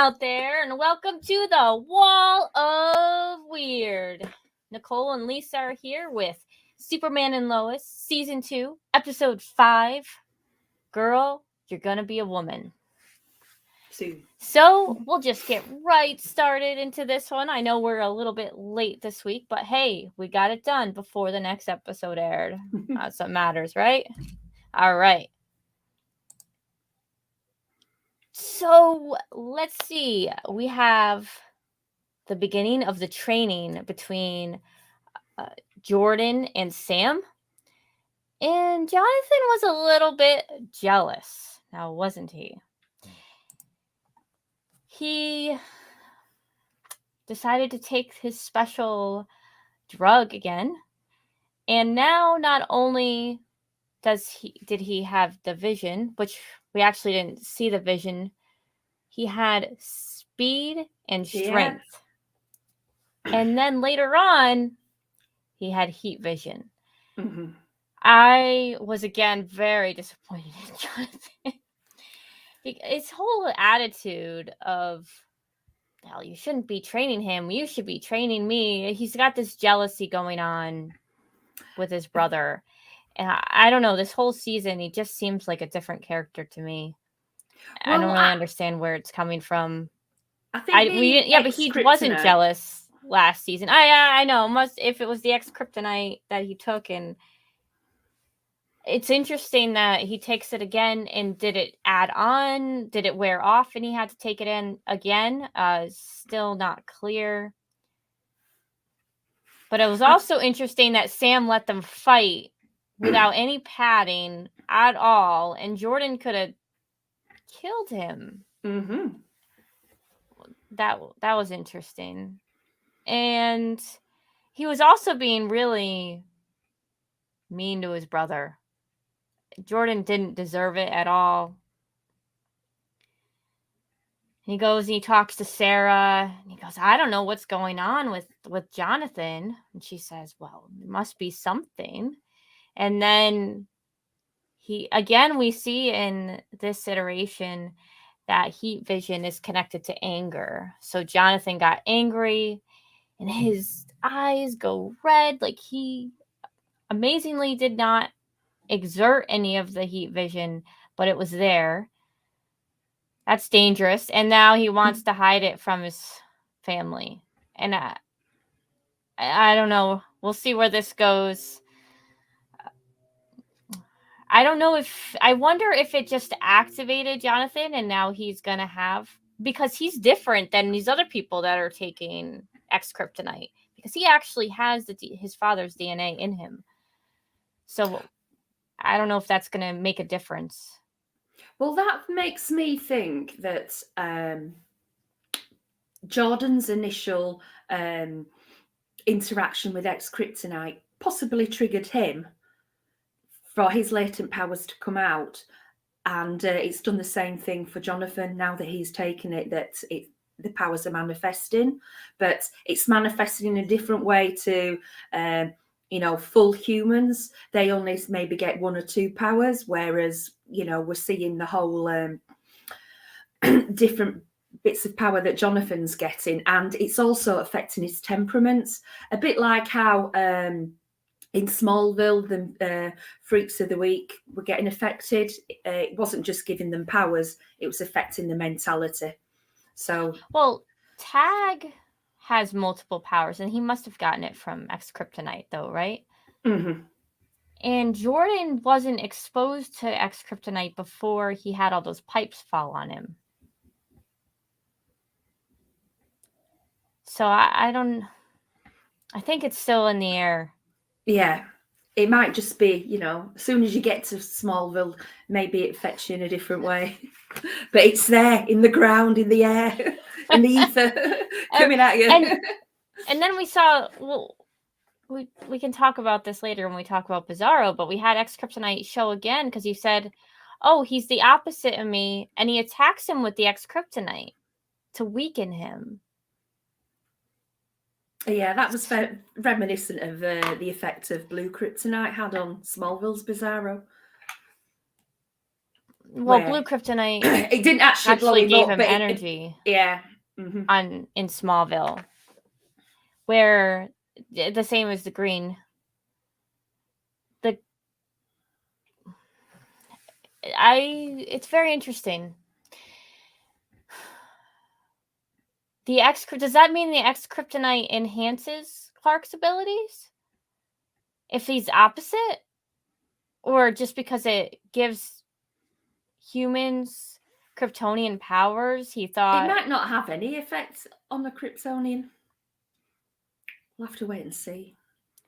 out there, and welcome to the Wall of Weird. Nicole and Lisa are here with Superman Lois, Season 2, Episode 5. Girl, you're gonna be a woman. Soon. So, we'll just get right started into this one. I know we're a little bit late this week, but hey, we got it done before the next episode aired. That's what matters, right? All right. So let's see. We have the beginning of the training between Jordan and Sam. And Jonathan was a little bit jealous. Now, wasn't he? He decided to take his special drug again. And now not only did he have the vision, which we actually didn't see the vision, he had speed and strength. Yeah. And then later on, he had heat vision. Mm-hmm. I was again very disappointed in Jonathan. His whole attitude of, well, you shouldn't be training him. You should be training me. He's got this jealousy going on with his brother. And I don't know, this whole season, he just seems like a different character to me. Well, I don't really understand where it's coming from. I think but he wasn't jealous last season. I know. If it was the X-Kryptonite that he took, and it's interesting that he takes it again. And did it add on? Did it wear off and he had to take it in again? Still not clear. But it was also interesting that Sam let them fight without any padding at all, and Jordan could have killed him. Mm-hmm. That was interesting. And he was also being really mean to his brother. Jordan didn't deserve it at all. He goes and he talks to Sarah, and he goes, I don't know what's going on with Jonathan. And she says, well, there must be something. And then we see in this iteration that heat vision is connected to anger. So Jonathan got angry and his eyes go red. Like, he amazingly did not exert any of the heat vision, but it was there. That's dangerous. And now he wants to hide it from his family. And I don't know. We'll see where this goes. I don't know I wonder if it just activated Jonathan and now he's going to have, because he's different than these other people that are taking X-Kryptonite, because he actually has his father's DNA in him. So I don't know if that's going to make a difference. Well, that makes me think that Jordan's initial interaction with X-Kryptonite possibly triggered him for his latent powers to come out. And it's done the same thing for Jonathan now that he's taken it, that the powers are manifesting. But it's manifesting in a different way to full humans. They only maybe get 1 or 2 powers, whereas we're seeing the whole different bits of power that Jonathan's getting, and it's also affecting his temperaments, a bit like how in Smallville the Freaks of the Week were getting affected. It wasn't just giving them powers, it was affecting the mentality. So, well, Tag has multiple powers, and he must have gotten it from X-Kryptonite, though, right? Mm-hmm. And Jordan wasn't exposed to X-Kryptonite before he had all those pipes fall on him. So I think it's still in the air. Yeah, it might just be, as soon as you get to Smallville, maybe it affects you in a different way. But it's there, in the ground, in the air, in the ether, coming at you. And then we saw, well, we can talk about this later when we talk about Bizarro, but we had X-Kryptonite show again because he said, oh, he's the opposite of me, and he attacks him with the X-Kryptonite to weaken him. Yeah, that was reminiscent of the effect of blue kryptonite had on Smallville's Bizarro. Well, blue kryptonite it didn't actually blow him gave up, him but energy. Yeah. In Smallville, where the same as the green. It's very interesting. Does that mean the X kryptonite enhances Clark's abilities? If he's opposite? Or just because it gives humans Kryptonian powers, he thought... It might not have any effect on the Kryptonian. We'll have to wait and see.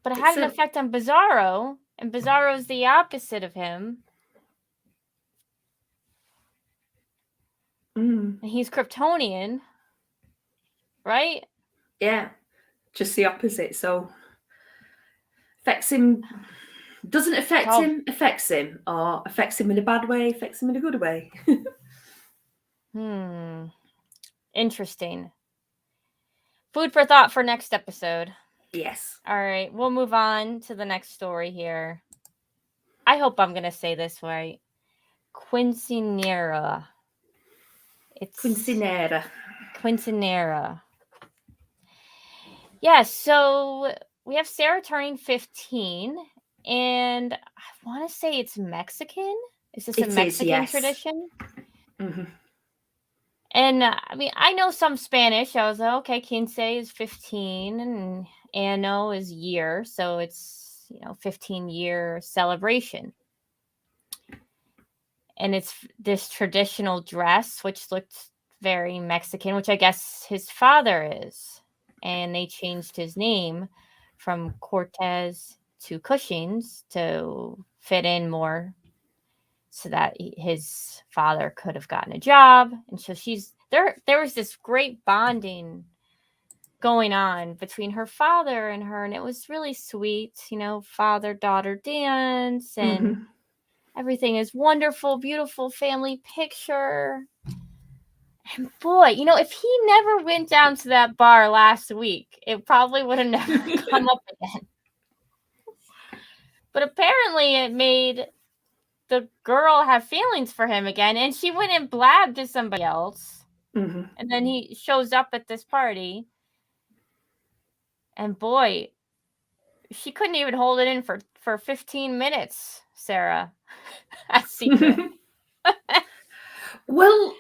But it had an effect on Bizarro, and Bizarro's the opposite of him. And he's Kryptonian, right? Yeah, just the opposite. So affects him, doesn't affect him, affects him, or affects him in a bad way, affects him in a good way. Interesting. Food for thought for next episode. Yes. All right, we'll move on to the next story here. I hope I'm going to say this right. Quinceanera. It's Quinceanera. Yeah, so we have Sarah turning 15, and I want to say it's Mexican. Is this a Mexican tradition? And I mean, I know some Spanish. I was like, okay, quince is 15, and ano is year, so it's 15-year celebration. And it's this traditional dress, which looked very Mexican, which I guess his father is. And they changed his name from Cortez to Cushings to fit in more, so that his father could have gotten a job. And so there was this great bonding going on between her father and her, and it was really sweet, father-daughter dance, and everything is wonderful, beautiful family picture. And boy, if he never went down to that bar last week, it probably would have never come up again. But apparently it made the girl have feelings for him again, and she went and blabbed to somebody else. And then he shows up at this party, and boy, she couldn't even hold it in for 15 minutes, Sarah. That's secret. Well,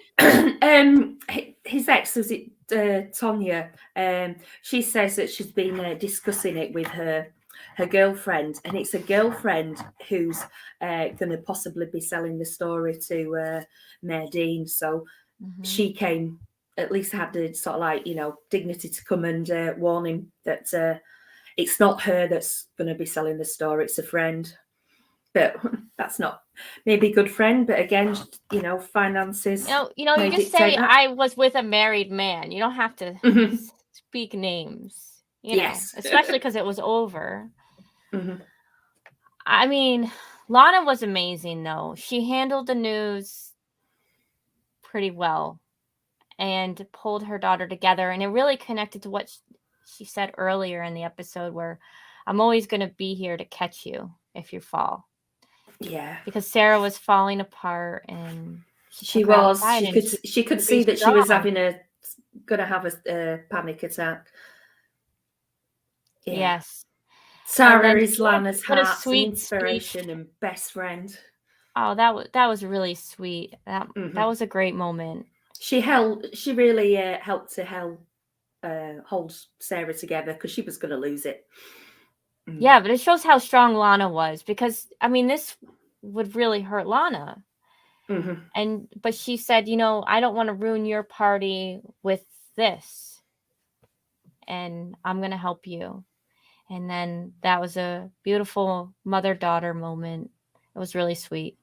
his ex, was it Tonya? She says that she's been discussing it with her girlfriend, and it's a girlfriend who's going to possibly be selling the story to Mayor Dean. So she came, at least had the sort of like, dignity to come and warn him that it's not her that's going to be selling the story, it's a friend. But that's not maybe a good friend, but again, finances. You just say I was with a married man. You don't have to speak names. Yes, especially because it was over. I mean, Lana was amazing, though. She handled the news pretty well and pulled her daughter together, and it really connected to what she said earlier in the episode, where I'm always going to be here to catch you if you fall. Yeah, because Sarah was falling apart, and she could see that she was gonna have a panic attack. Yeah. Yes, Sarah is Lana's heart and inspiration and best friend. Oh, that was really sweet. That was a great moment. She really helped to hold Sarah together, because she was going to lose it. Yeah, but it shows how strong Lana was, because I mean, this would really hurt Lana. But she said, I don't want to ruin your party with this, and I'm going to help you. And then that was a beautiful mother-daughter moment. It was really sweet.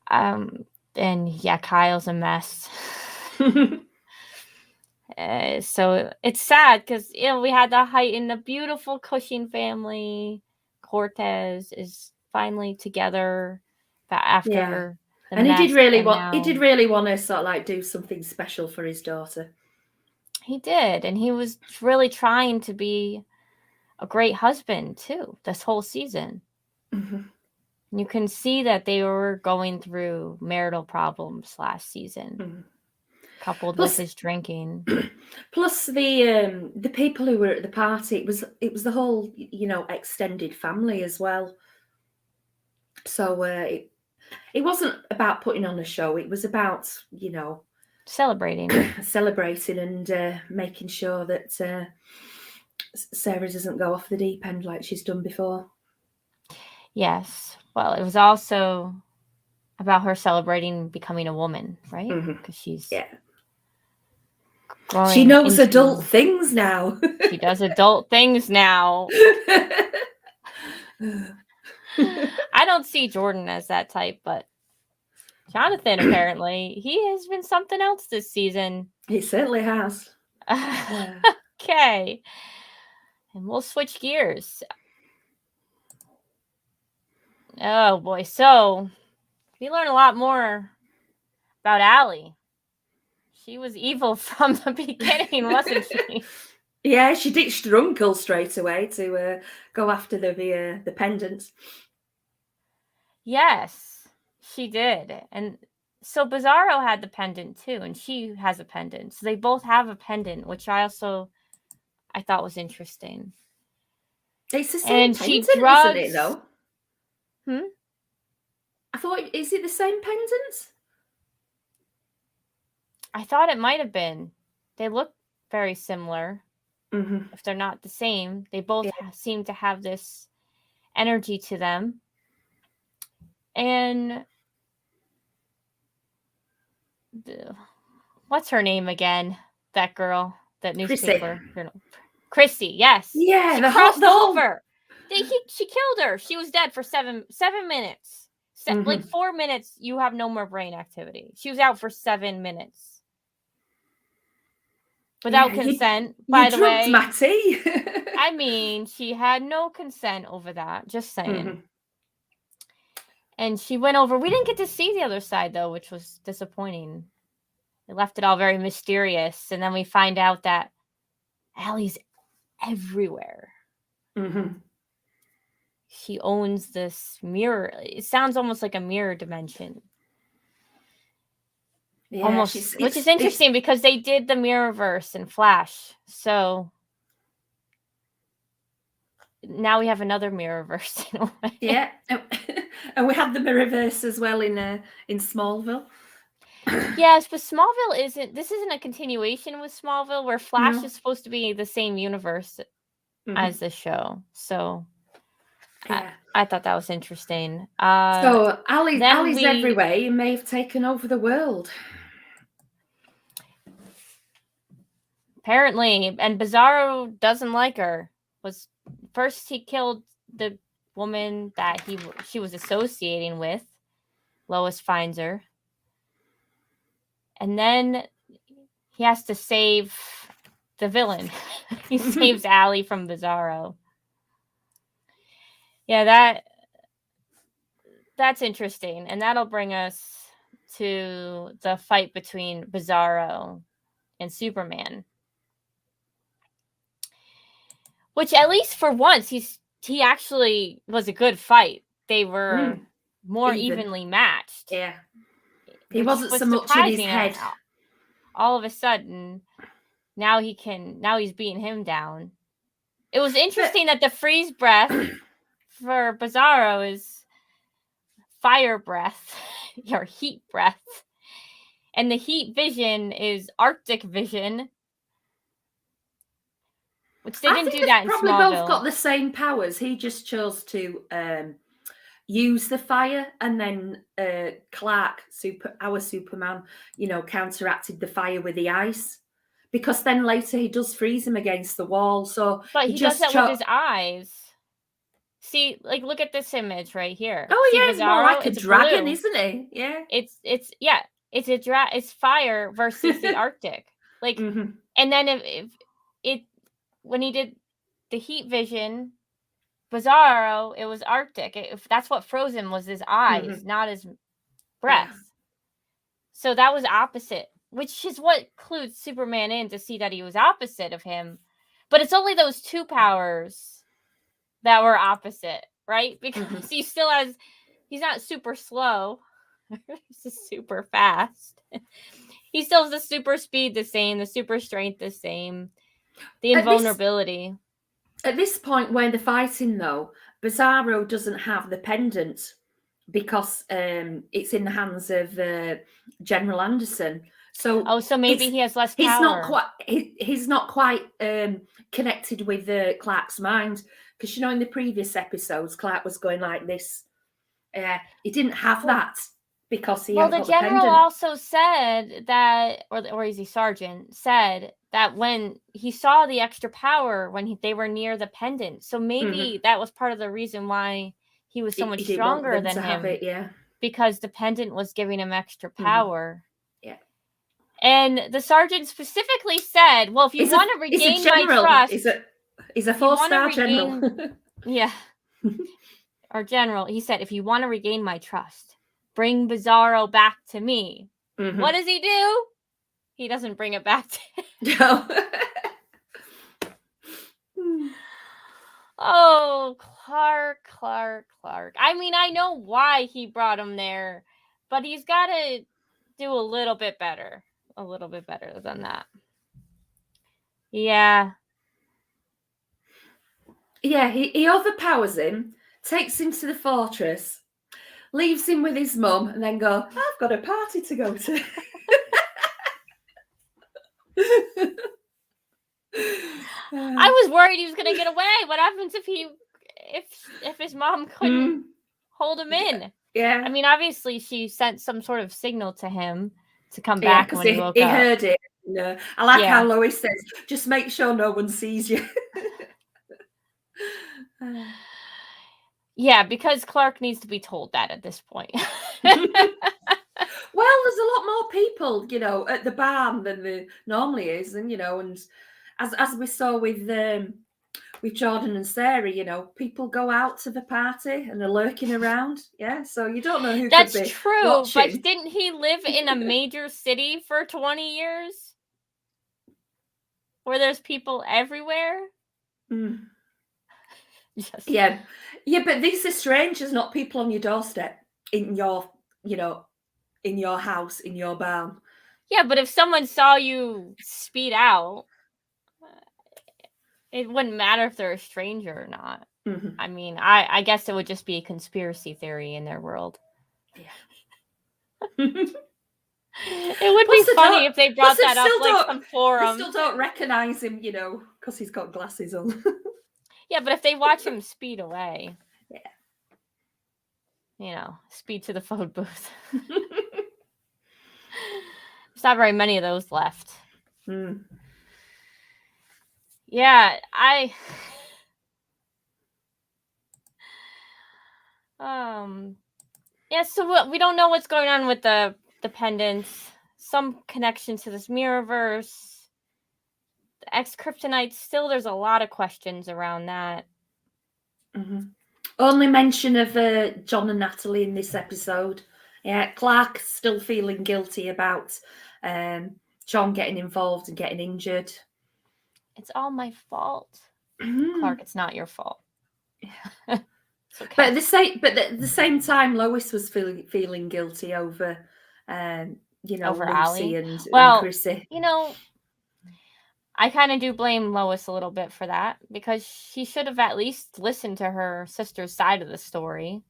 And yeah, Kyle's a mess. So it's sad because we had the height in the beautiful Cushing family. Cortez is finally together after the and mess, he did really want to sort of like do something special for his daughter. He did, and he was really trying to be a great husband too this whole season. You can see that they were going through marital problems last season, coupled with his drinking. Plus the people who were at the party, it was the whole, extended family as well. So it wasn't about putting on a show. It was about, celebrating and making sure that Sarah doesn't go off the deep end like she's done before. Yes. Well, it was also about her celebrating becoming a woman, right? Because she's growing. She knows adult things now. She does adult things now. I don't see Jordan as that type, but Jonathan, apparently, he has been something else this season. He certainly has. Okay. And we'll switch gears. Oh, boy. So, we learn a lot more about Allie. She was evil from the beginning, wasn't she? Yeah, she ditched her uncle straight away to go after the pendant. Yes, she did. And so Bizarro had the pendant too, and she has a pendant. So they both have a pendant, which I thought was interesting. It's the same pendant, isn't it, though? I thought, is it the same pendant? I thought it might have been. They look very similar. If they're not the same, they both seem to have this energy to them. And what's her name again? That girl, that newspaper. Chrissy, yes. Yeah, she crossed over. She killed her. She was dead for 7 minutes. Like 4 minutes, you have no more brain activity. She was out for 7 minutes. Without consent, by the way. Matty. I mean, she had no consent over that. Just saying. And she went over. We didn't get to see the other side, though, which was disappointing. They left it all very mysterious. And then we find out that Allie's everywhere. She owns this mirror. It sounds almost like a mirror dimension. Yeah, almost, which is interesting because they did the Mirrorverse in Flash. So now we have another Mirrorverse in a way. Yeah, and we have the Mirrorverse as well in Smallville. Yes, but Smallville isn't a continuation with Smallville, where Flash is supposed to be the same universe as the show. So I thought that was interesting. So Allie's everywhere. He may have taken over the world. Apparently, and Bizarro doesn't like her. First he killed the woman that she was associating with. Lois finds her. And then he has to save the villain. He saves Allie from Bizarro. Yeah, that's interesting. And that'll bring us to the fight between Bizarro and Superman. Which, at least for once, he actually was a good fight. They were more evenly matched. Yeah. He wasn't so much in his head. All of a sudden, now he's beating him down. It was interesting that the freeze breath for Bizarro is fire breath or heat breath. And the heat vision is Arctic vision. Which they didn't do that in Smallville. Probably both got the same powers. He just chose to use the fire, and then Clark, our Superman, counteracted the fire with the ice. Because then later he does freeze him against the wall. So, but he does that with his eyes. See, like, look at this image right here. Oh, see, yeah, Bizarro, it's more like a dragon, blue. Isn't he? Yeah. It's fire versus the Arctic. Like, and then if when he did the heat vision, Bizarro, it was Arctic. If that's what froze him, was his eyes, not his breath. Yeah. So that was opposite, which is what clued Superman in to see that he was opposite of him. But it's only those two powers that were opposite, right? Because he still has He's not super slow. He's just super fast. He still has the super speed the same, the super strength the same, the invulnerability. At this point when they're fighting, though, Bizarro doesn't have the pendant because it's in the hands of General Anderson. So so maybe he has less power. He's not quite connected with Clark's mind, because in the previous episodes, Clark was going like this. He didn't have that because he. Well, the general also said that, or is he sergeant? Said that when he saw the extra power when they were near the pendant, so maybe that was part of the reason why he was so much stronger than him. Because the pendant was giving him extra power. Yeah. And the sergeant specifically said, "Well, if you want to regain my trust, he's a 4-star general." Yeah. Or general, he said, if you want to regain my trust, bring Bizarro back to me. What does he do? He doesn't bring it back to him. No. Oh, Clark. I mean, I know why he brought him there, but he's got to do a little bit better than that. Yeah. Yeah, he overpowers him, takes him to the fortress, leaves him with his mum, and then go, I've got a party to go to. I was worried he was going to get away. What happens if his mom couldn't hold him in? Yeah. I mean, obviously she sent some sort of signal to him to come back when he woke up. He heard it. No. I like how Lois says, just make sure no one sees you. Yeah, because Clark needs to be told that at this point. Well, there's a lot more people, at the barn than there normally is, and and as we saw with Jordan and Sarah, people go out to the party and they're lurking around. Yeah, so you don't know who That's could be true, watching. but didn't he live in a major city for 20 years? Where there's people everywhere? Yes. Yeah, but these are strangers, not people on your doorstep, in your, in your house, in your barn. Yeah, but if someone saw you speed out, it wouldn't matter if they're a stranger or not. I mean, I guess it would just be a conspiracy theory in their world. Yeah. It would be funny if they brought that up like some forum. They still don't recognize him, because he's got glasses on. Yeah, but if they watch him speed away, speed to the phone booth. There's not very many of those left. Yeah, so we don't know what's going on with the pendants. Some connection to this Mirrorverse. The ex-Kryptonites, still there's a lot of questions around that. Only mention of John and Natalie in this episode. Yeah, Clark still feeling guilty about John getting involved and getting injured. It's all my fault. Clark, it's not your fault. Okay. But at the same time, Lois was feeling guilty over over Lucy Allie and Chrissy. I kind of do blame Lois a little bit for that, because she should have at least listened to her sister's side of the story.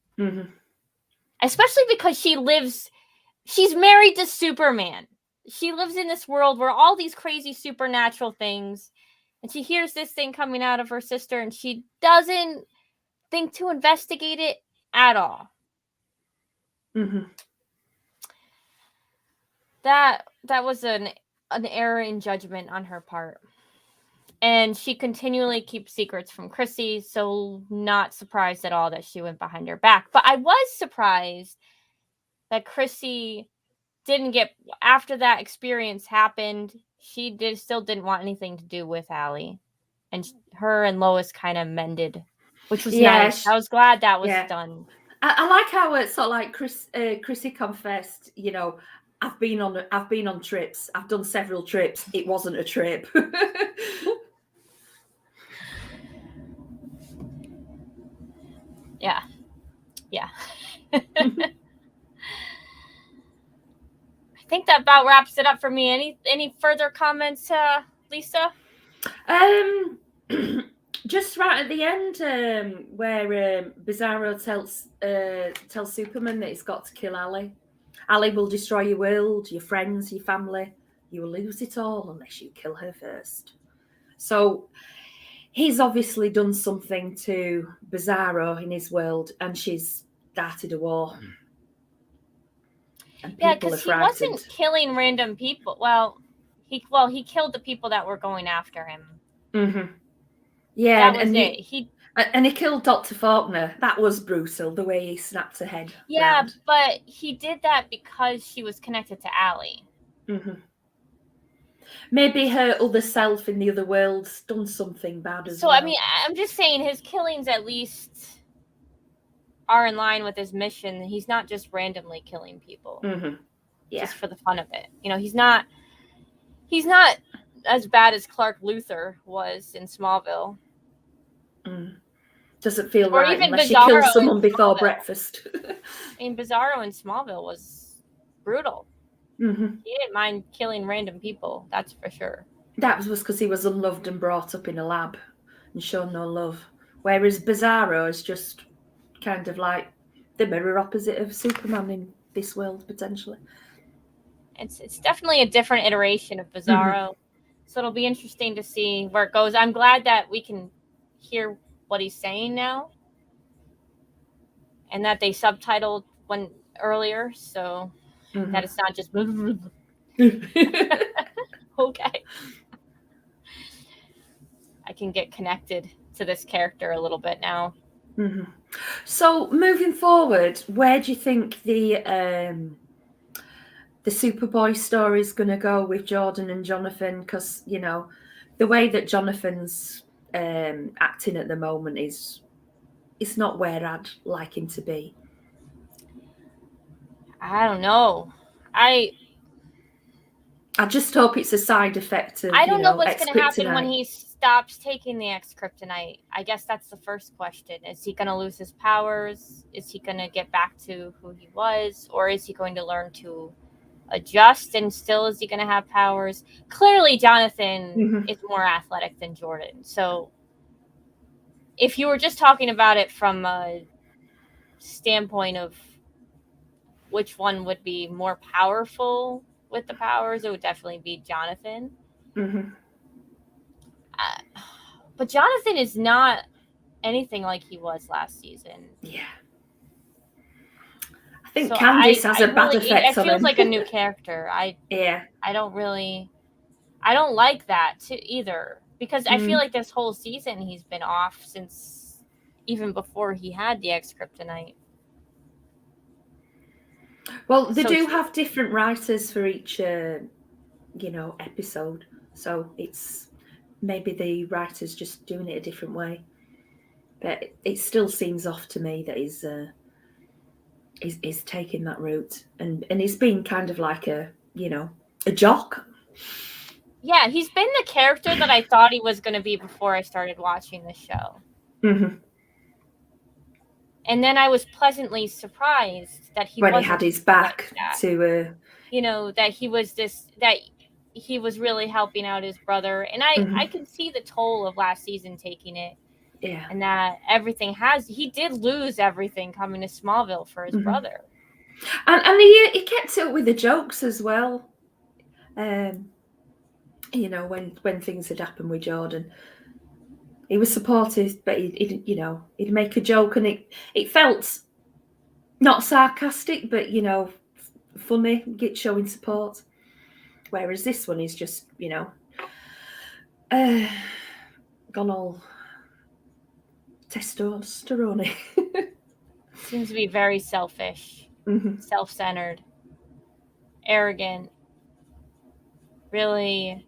Especially because she's married to Superman. She lives in this world where all these crazy supernatural things, and she hears this thing coming out of her sister, and she doesn't think to investigate it at all. That was an error in judgment on her part. And she continually keeps secrets from Chrissy, so not surprised at all that she went behind her back. But I was surprised that Chrissy after that experience happened, she still didn't want anything to do with Allie. And her and Lois kind of mended, which was nice. I was glad that was done. I like how it's sort of like Chrissy confessed, I've been on trips. I've done several trips. It wasn't a trip. Yeah. I think that about wraps it up for me. Any further comments, Lisa? Just right at the end, where Bizarro tells Superman that he's got to kill Ali. Ali will destroy your world, your friends, your family. You will lose it all unless you kill her first. So he's obviously done something to Bizarro in his world, and she's started a war. And Yeah, people are because he frightened. wasn't killing random people. Well, he killed the people that were going after him. Mm-hmm. Yeah, that was it. He killed Dr. Faulkner. That was brutal, the way he snapped her head. Yeah, round. but he did that because she was connected to Ali. Mm-hmm. Maybe her other self in the other world's done something bad as well. So, I mean, I'm just saying his killings at least are in line with his mission. He's not just randomly killing people. Mm-hmm. Yeah. Just for the fun of it. You know, he's not as bad as Clark Luthor was in Smallville. Doesn't feel or right even unless Bizarro you kill someone before breakfast. I mean, Bizarro in Smallville was brutal. Mm-hmm. He didn't mind killing random people, that's for sure. That was because he was unloved and brought up in a lab and shown no love. Whereas Bizarro is just kind of like the mirror opposite of Superman in this world, potentially. It's definitely a different iteration of Bizarro. Mm-hmm. So it'll be interesting to see where it goes. I'm glad that we can hear what he's saying now. And that they subtitled one earlier, so that it's not just okay. I can get connected to this character a little bit now. Mm-hmm. So moving forward, where do you think the Superboy story is going to go with Jordan and Jonathan? Because, you know, the way that Jonathan's acting at the moment it's not where I'd like him to be. I don't know. I just hope it's a side effect of, I don't know what's going to happen when he stops taking the X-Kryptonite. I guess that's the first question. Is he going to lose his powers? Is he going to get back to who he was? Or is he going to learn to adjust and still is he going to have powers? Clearly, Jonathan is more athletic than Jordan. So if you were just talking about it from a standpoint of which one would be more powerful with the powers, it would definitely be Jonathan. Mm-hmm. But Jonathan is not anything like he was last season. Yeah. I think Candice has a bad effect on him. It feels like a new character. I don't like that either. Because I feel like this whole season he's been off since even before he had the X-Kryptonite. Well, they do have different writers for each, episode. So it's maybe the writer's just doing it a different way. But it still seems off to me that he's taking that route. And he's been kind of like a jock. Yeah, he's been the character that I thought he was going to be before I started watching the show. Mm-hmm. And then I was pleasantly surprised that when he had his back like to that he was really helping out his brother. And I can see the toll of last season taking it. Yeah. And that he did lose everything coming to Smallville for his brother. And he kept it with the jokes as well. When things had happened with Jordan, he was supportive, but he'd make a joke, and it felt not sarcastic, but funny, showing support. Whereas this one is just gone all testosterone. Seems to be very selfish, self-centered, arrogant. Really,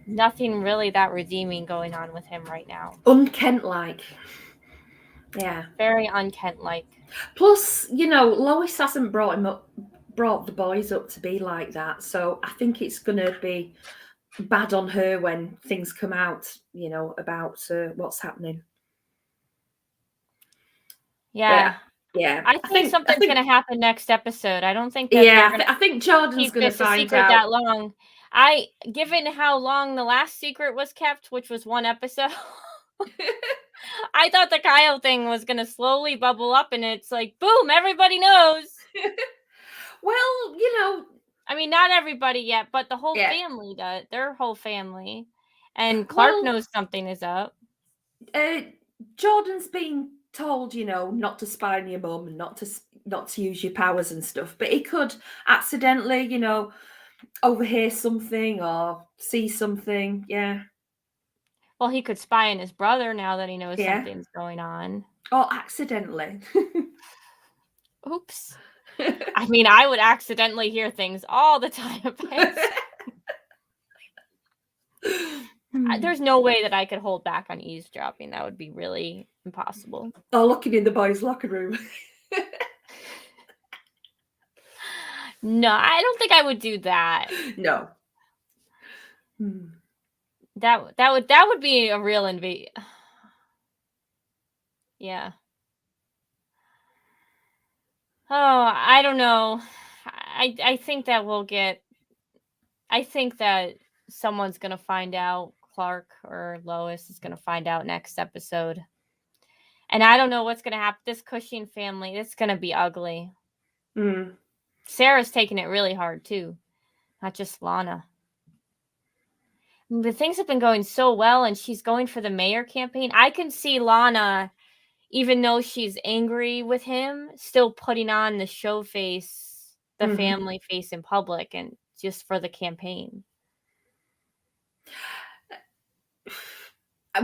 nothing really that redeeming going on with him right now. Unkent-like. Yeah. Very unkent-like. Plus, Lois hasn't brought the boys up to be like that. So I think it's going to be bad on her when things come out, about what's happening. Yeah. Yeah, I think something's going to happen next episode. I don't think that yeah, they're going to I think Jordan's keep going to this a find secret out. that long. Given how long the last secret was kept, which was one episode, I thought the Kyle thing was going to slowly bubble up, and it's like, boom, everybody knows. Well, you know, I mean, not everybody yet, but the whole yeah. family does. Their whole family. And Clark Well, knows something is up. Jordan's been told, you know, not to spy on your mum and not to use your powers and stuff, but he could accidentally, you know, overhear something or see something. Yeah. Well, he could spy on his brother now that he knows Yeah. something's going on. Or accidentally. Oops. I mean, I would accidentally hear things all the time. There's no way that I could hold back on eavesdropping. That would be really impossible. Or looking in the boys' locker room. No, I don't think I would do that. No. That would be a real invasion. Yeah. Oh, I don't know. I think that we'll get. I think that someone's gonna find out. Clark or Lois is gonna find out next episode. And I don't know what's gonna happen. This Cushing family, it's gonna be ugly. Sarah's taking it really hard too, not just Lana. But things have been going so well, and she's going for the mayor campaign. I can see Lana, even though she's angry with him, still putting on the show face, the family face in public, and just for the campaign.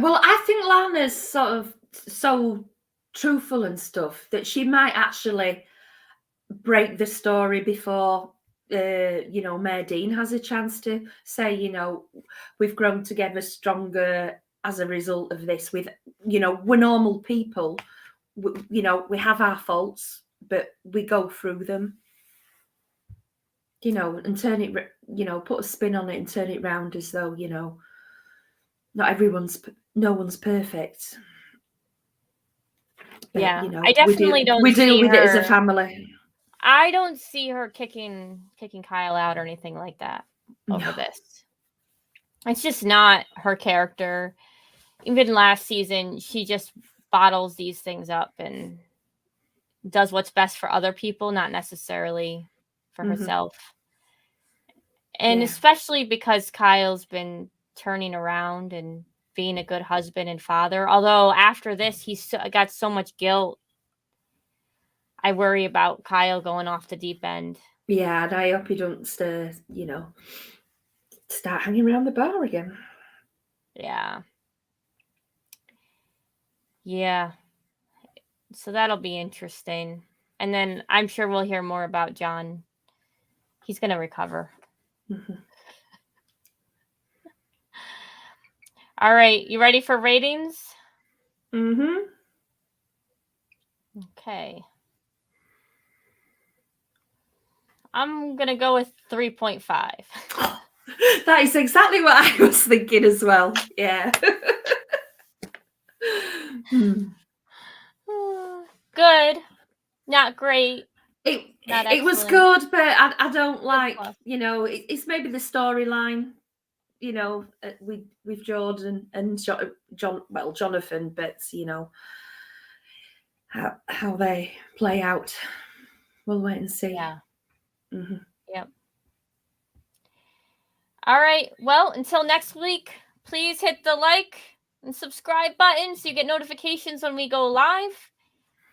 Well, I think Lana's sort of so truthful and stuff that she might actually break the story before you know, Mayor Dean has a chance to say, you know, we've grown together stronger as a result of this. With, you know, we're normal people. You know, we have our faults, but we go through them. You know, and turn it, you know, put a spin on it and turn it round as though, you know, no one's perfect. But, Yeah, you know, I definitely don't. We deal with her, it as a family. I don't see her kicking Kyle out or anything like that over this. It's just not her character. Even last season, she just bottles these things up and does what's best for other people, not necessarily for herself. And especially because Kyle's been turning around and being a good husband and father. Although after this, he's got so much guilt. I worry about Kyle going off the deep end. Yeah, and I hope he don't, you know, start hanging around the bar again. Yeah. Yeah. So that'll be interesting. And then I'm sure we'll hear more about John. He's going to recover. All right. You ready for ratings? Okay. I'm going to go with 3.5. That is exactly what I was thinking as well. Yeah. Good. Not great. It was good, but I don't like, you know, it's maybe the storyline, you know, with Jordan and Jonathan, but, you know, how they play out, we'll wait and see. Yeah. Yep. All right. Well, until next week, please hit the like and subscribe button so you get notifications when we go live.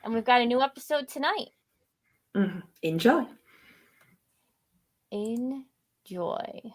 And we've got a new episode tonight. Enjoy. Enjoy.